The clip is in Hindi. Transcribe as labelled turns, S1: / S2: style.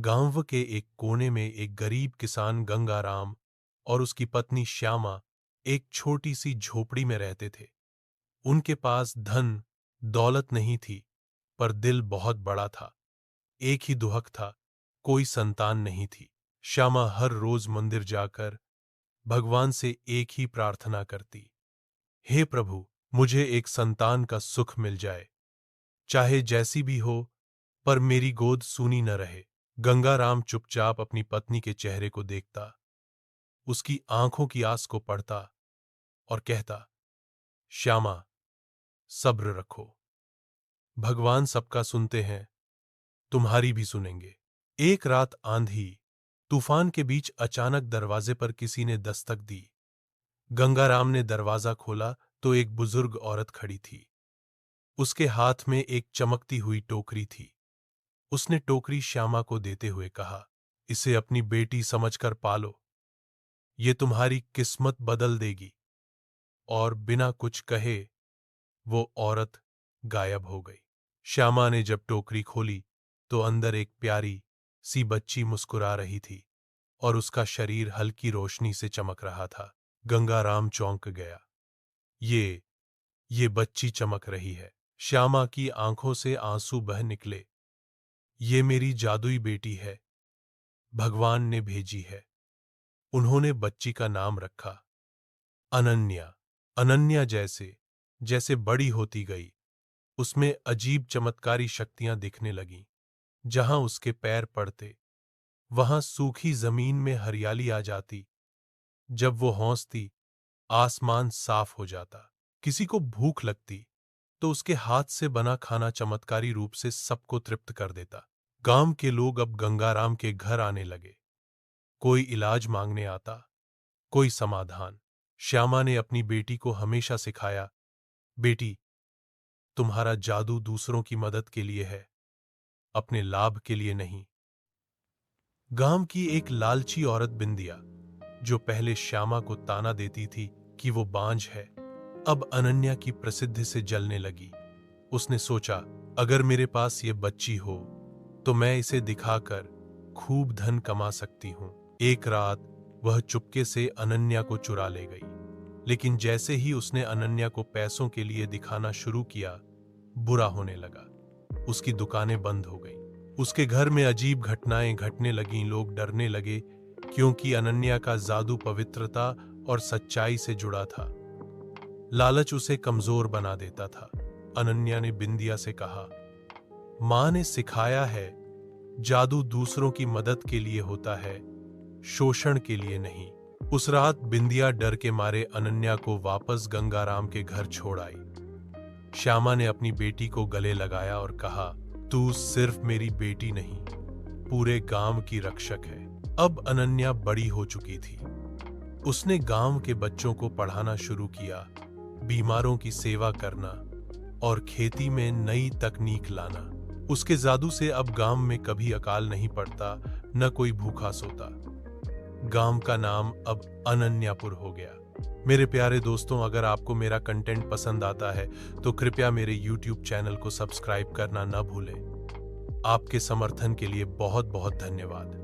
S1: गांव के एक कोने में एक गरीब किसान गंगाराम और उसकी पत्नी श्यामा एक छोटी सी झोपड़ी में रहते थे। उनके पास धन दौलत नहीं थी, पर दिल बहुत बड़ा था। एक ही दुहक था, कोई संतान नहीं थी। श्यामा हर रोज मंदिर जाकर भगवान से एक ही प्रार्थना करती, हे प्रभु, मुझे एक संतान का सुख मिल जाए, चाहे जैसी भी हो, पर मेरी गोद सूनी न रहे। गंगाराम चुपचाप अपनी पत्नी के चेहरे को देखता, उसकी आंखों की आस को पढ़ता और कहता, श्यामा, सब्र रखो। भगवान सबका सुनते हैं, तुम्हारी भी सुनेंगे। एक रात आंधी तूफान के बीच अचानक दरवाजे पर किसी ने दस्तक दी। गंगाराम ने दरवाजा खोला तो एक बुजुर्ग औरत खड़ी थी। उसके हाथ में एक चमकती हुई टोकरी थी। उसने टोकरी श्यामा को देते हुए कहा, इसे अपनी बेटी समझकर पालो, ये तुम्हारी किस्मत बदल देगी। और बिना कुछ कहे वो औरत गायब हो गई। श्यामा ने जब टोकरी खोली तो अंदर एक प्यारी सी बच्ची मुस्कुरा रही थी और उसका शरीर हल्की रोशनी से चमक रहा था। गंगाराम चौंक गया। ये बच्ची चमक रही है। श्यामा की आंखों से आंसू बह निकले। ये मेरी जादुई बेटी है, भगवान ने भेजी है। उन्होंने बच्ची का नाम रखा अनन्या। अनन्या जैसे जैसे बड़ी होती गई, उसमें अजीब चमत्कारी शक्तियां दिखने लगीं। जहां उसके पैर पड़ते, वहां सूखी जमीन में हरियाली आ जाती। जब वो हौंसती, आसमान साफ हो जाता। किसी को भूख लगती तो उसके हाथ से बना खाना चमत्कारी रूप से सबको तृप्त कर देता। गांव के लोग अब गंगाराम के घर आने लगे। कोई इलाज मांगने आता, कोई समाधान। श्यामा ने अपनी बेटी को हमेशा सिखाया, बेटी, तुम्हारा जादू दूसरों की मदद के लिए है, अपने लाभ के लिए नहीं। गांव की एक लालची औरत बिंदिया, जो पहले श्यामा को ताना देती थी कि वो बांझ है, अब अनन्या की प्रसिद्धि से जलने लगी। उसने सोचा, अगर मेरे पास ये बच्ची हो तो मैं इसे दिखाकर खूब धन कमा सकती हूं। एक रात वह चुपके से अनन्या को चुरा ले गई। लेकिन जैसे ही उसने अनन्या को पैसों के लिए दिखाना शुरू किया, बुरा होने लगा। उसकी दुकानें बंद हो गईं। उसके घर में अजीब घटनाएं घटने लगीं। लोग डरने लगे क्योंकि अनन्या का जादू पवित्रता और सच्चाई से जुड़ा था। लालच उसे कमजोर बना देता था। अनन्या ने बिंदिया से कहा, मां ने सिखाया है, जादू दूसरों की मदद के लिए होता है, शोषण के लिए नहीं। उस रात बिंदिया डर के मारे अनन्या को वापस गंगाराम के घर छोड़ आई। श्यामा ने अपनी बेटी को गले लगाया और कहा, तू सिर्फ मेरी बेटी नहीं, पूरे गांव की रक्षक है। अब अनन्या बड़ी हो चुकी थी। उसने गांव के बच्चों को पढ़ाना शुरू किया, बीमारों की सेवा करना और खेती में नई तकनीक लाना। उसके जादू से अब गांव में कभी अकाल नहीं पड़ता, न कोई भूखा सोता। गांव का नाम अब अनन्यापुर हो गया। मेरे प्यारे दोस्तों, अगर आपको मेरा कंटेंट पसंद आता है तो कृपया मेरे YouTube चैनल को सब्सक्राइब करना न भूलें। आपके समर्थन के लिए बहुत बहुत धन्यवाद।